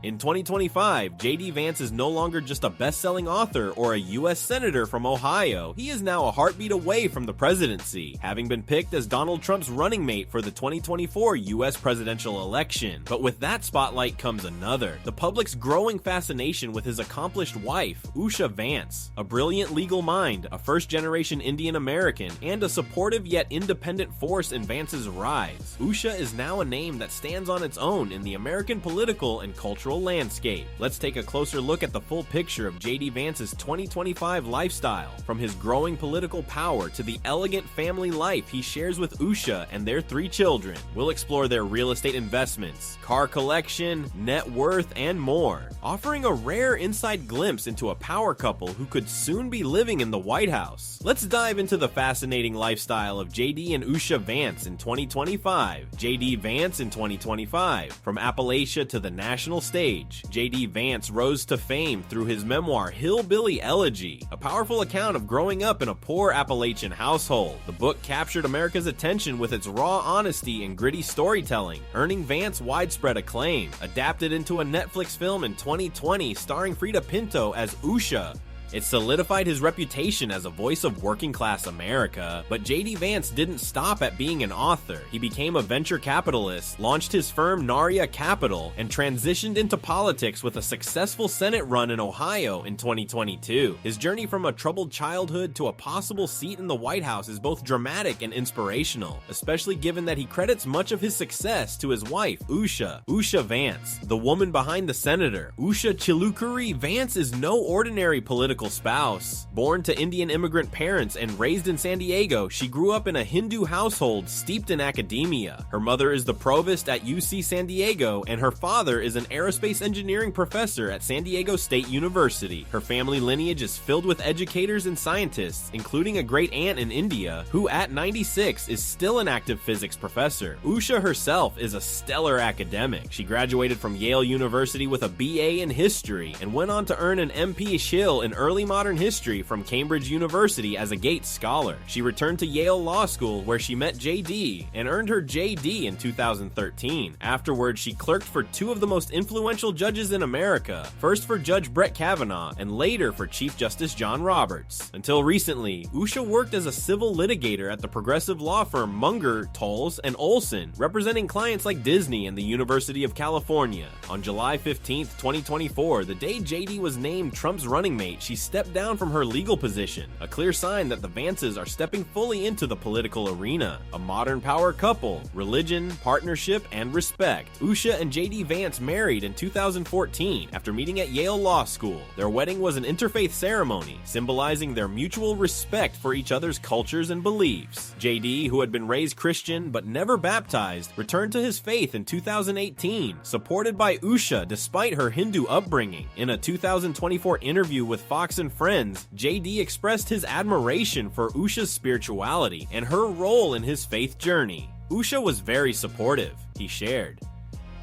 In 2025, JD Vance is no longer just a best-selling author or a US senator from Ohio. He is now a heartbeat away from the presidency, having been picked as Donald Trump's running mate for the 2024 US presidential election. But with that spotlight comes another: the public's growing fascination with his accomplished wife, Usha Vance. A brilliant legal mind, a first-generation Indian American, and a supportive yet independent force in Vance's rise, Usha is now a name that stands on its own in the American political and cultural landscape. Let's take a closer look at the full picture of JD Vance's 2025 lifestyle, from his growing political power to the elegant family life he shares with Usha and their 3 children. We'll explore their real estate investments, car collection, net worth, and more, offering a rare inside glimpse into a power couple who could soon be living in the White House. Let's dive into the fascinating lifestyle of JD and Usha Vance in 2025. JD Vance in 2025. From Appalachia to the national stage, JD Vance rose to fame through his memoir Hillbilly Elegy, a powerful account of growing up in a poor Appalachian household. The book captured America's attention with its raw honesty and gritty storytelling, earning Vance widespread acclaim. Adapted into a Netflix film in 2020 starring Frida Pinto as Usha, it solidified his reputation as a voice of working-class America. But JD Vance didn't stop at being an author. He became a venture capitalist, launched his firm Naria Capital, and transitioned into politics with a successful Senate run in Ohio in 2022. His journey from a troubled childhood to a possible seat in the White House is both dramatic and inspirational, especially given that he credits much of his success to his wife, Usha Vance, the woman behind the senator. Usha Chilukuri Vance is no ordinary political spouse. Born to Indian immigrant parents and raised in San Diego, she grew up in a Hindu household steeped in academia. Her mother is the provost at UC San Diego, and her father is an aerospace engineering professor at San Diego State University. Her family lineage is filled with educators and scientists, including a great aunt in India, who at 96 is still an active physics professor. Usha herself is a stellar academic. She graduated from Yale University with a BA in history and went on to earn an MP.Phil in early modern history from Cambridge University as a Gates Scholar. She returned to Yale Law School, where she met JD and earned her JD in 2013. Afterwards, she clerked for 2 of the most influential judges in America, first for Judge Brett Kavanaugh and later for Chief Justice John Roberts. Until recently, Usha worked as a civil litigator at the progressive law firm Munger, Tolles & Olson, representing clients like Disney and the University of California. On July 15, 2024, the day JD was named Trump's running mate, she stepped down from her legal position, a clear sign that the Vances are stepping fully into the political arena. A modern power couple, religion, partnership, and respect. Usha and JD Vance married in 2014 after meeting at Yale Law School. Their wedding was an interfaith ceremony, symbolizing their mutual respect for each other's cultures and beliefs. JD, who had been raised Christian but never baptized, returned to his faith in 2018, supported by Usha despite her Hindu upbringing. In a 2024 interview with Fox and Friends, JD expressed his admiration for Usha's spirituality and her role in his faith journey. Usha was very supportive, he shared.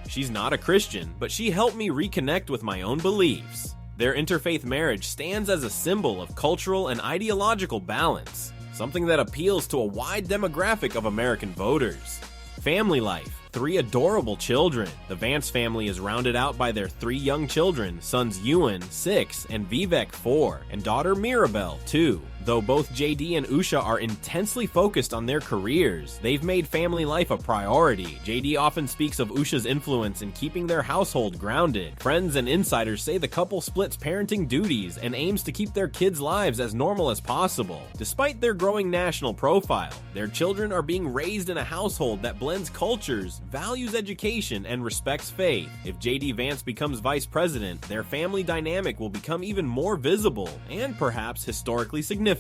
"She's not a Christian, but she helped me reconnect with my own beliefs." Their interfaith marriage stands as a symbol of cultural and ideological balance, something that appeals to a wide demographic of American voters. Family life. 3 adorable children. The Vance family is rounded out by their 3 young children, sons Ewan, 6, and Vivek, 4, and daughter Mirabelle, 2. Though both JD and Usha are intensely focused on their careers, they've made family life a priority. JD often speaks of Usha's influence in keeping their household grounded. Friends and insiders say the couple splits parenting duties and aims to keep their kids' lives as normal as possible. Despite their growing national profile, their children are being raised in a household that blends cultures, values education, and respects faith. If JD Vance becomes vice president, their family dynamic will become even more visible and perhaps historically significant.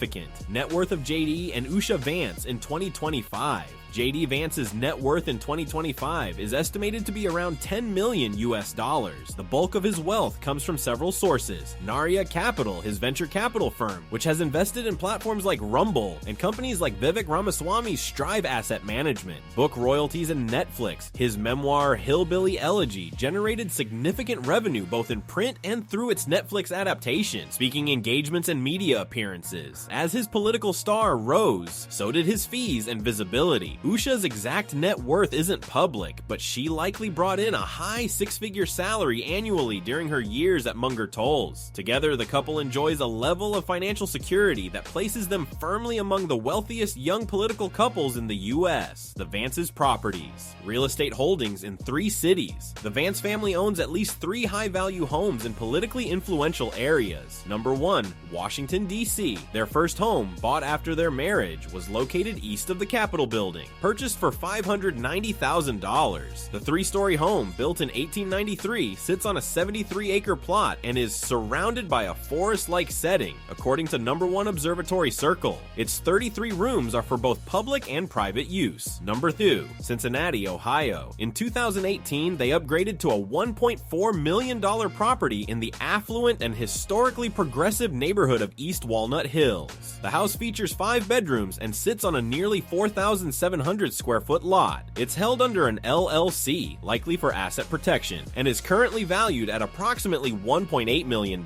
Net worth of JD and Usha Vance in 2025. JD Vance's net worth in 2025 is estimated to be around $10 million US. The bulk of his wealth comes from several sources. Naria Capital, his venture capital firm, which has invested in platforms like Rumble and companies like Vivek Ramaswamy's Strive Asset Management. Book royalties and Netflix. His memoir Hillbilly Elegy generated significant revenue both in print and through its Netflix adaptation. Speaking engagements and media appearances. As his political star rose, so did his fees and visibility. Usha's exact net worth isn't public, but she likely brought in a high six-figure salary annually during her years at Munger Tolls. Together, the couple enjoys a level of financial security that places them firmly among the wealthiest young political couples in the U.S. The Vance's properties. Real estate holdings in 3 cities. The Vance family owns at least 3 high-value homes in politically influential areas. Number 1, Washington, D.C. Their first home, bought after their marriage, was located east of the Capitol building, purchased for $590,000. The 3-story home, built in 1893, sits on a 73-acre plot and is surrounded by a forest-like setting, according to Number 1 Observatory Circle. Its 33 rooms are for both public and private use. Number 2, Cincinnati, Ohio. In 2018, they upgraded to a $1.4 million property in the affluent and historically progressive neighborhood of East Walnut Hills. The house features 5 bedrooms and sits on a nearly 4,700 square foot lot. It's held under an LLC, likely for asset protection, and is currently valued at approximately $1.8 million.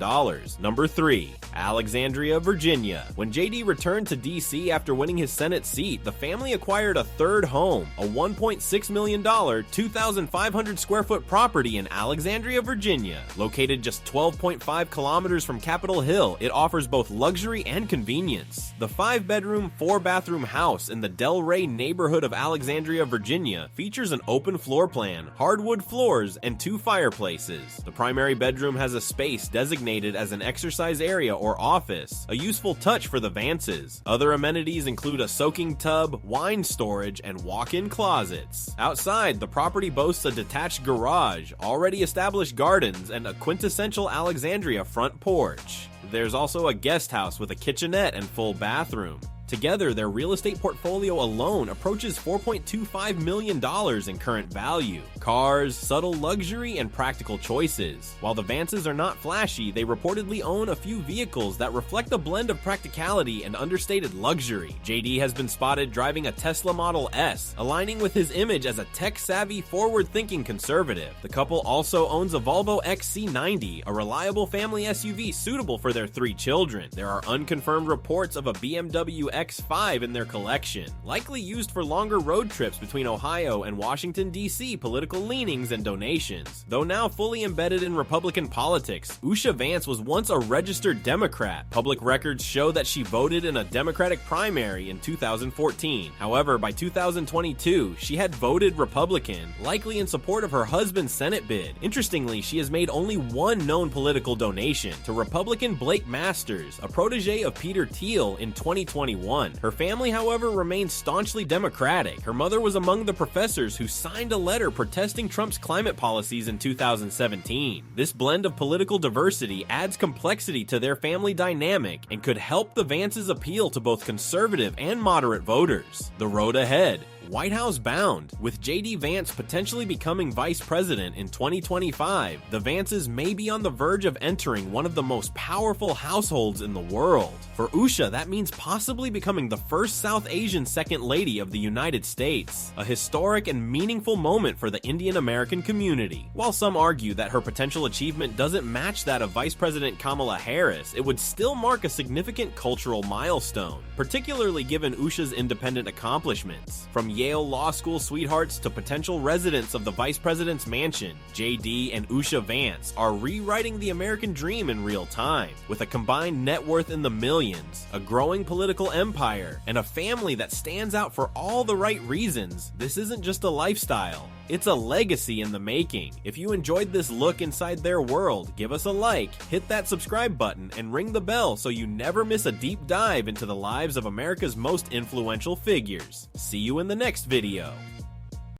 Number 3, Alexandria, Virginia. When JD returned to DC after winning his Senate seat, the family acquired a third home, a $1.6 million, 2,500 square foot property in Alexandria, Virginia. Located just 12.5 kilometers from Capitol Hill, it offers both luxury and convenience. The 5-bedroom, 4-bathroom house in the Del Rey neighborhood of Alexandria, Virginia features an open floor plan, hardwood floors, and 2 fireplaces. The primary bedroom has a space designated as an exercise area or office, a useful touch for the Vances. Other amenities include a soaking tub, wine storage, and walk-in closets. Outside, the property boasts a detached garage, already established gardens, and a quintessential Alexandria front porch. There's also a guest house with a kitchenette and full bathroom. Together, their real estate portfolio alone approaches $4.25 million in current value. Cars, subtle luxury, and practical choices. While the Vances are not flashy, they reportedly own a few vehicles that reflect a blend of practicality and understated luxury. JD has been spotted driving a Tesla Model S, aligning with his image as a tech-savvy, forward-thinking conservative. The couple also owns a Volvo XC90, a reliable family SUV suitable for their 3 children. There are unconfirmed reports of a BMW X5 in their collection, likely used for longer road trips between Ohio and Washington, D.C. political leanings and donations. Though now fully embedded in Republican politics, Usha Vance was once a registered Democrat. Public records show that she voted in a Democratic primary in 2014. However, by 2022, she had voted Republican, likely in support of her husband's Senate bid. Interestingly, she has made only one known political donation, to Republican Blake Masters, a protege of Peter Thiel, in 2021. Her family, however, remains staunchly Democratic. Her mother was among the professors who signed a letter protesting Trump's climate policies in 2017. This blend of political diversity adds complexity to their family dynamic and could help the Vances appeal to both conservative and moderate voters. The road ahead. White House bound. With JD Vance potentially becoming vice president in 2025, the Vances may be on the verge of entering one of the most powerful households in the world. For Usha, that means possibly becoming the first South Asian second lady of the United States, a historic and meaningful moment for the Indian American community. While some argue that her potential achievement doesn't match that of Vice President Kamala Harris, it would still mark a significant cultural milestone, particularly given Usha's independent accomplishments. From Yale Law School sweethearts to potential residents of the Vice President's mansion, JD and Usha Vance are rewriting the American dream in real time. With a combined net worth in the millions, a growing political empire, and a family that stands out for all the right reasons, this isn't just a lifestyle. It's a legacy in the making. If you enjoyed this look inside their world, give us a like, hit that subscribe button, and ring the bell so you never miss a deep dive into the lives of America's most influential figures. See you in the next video.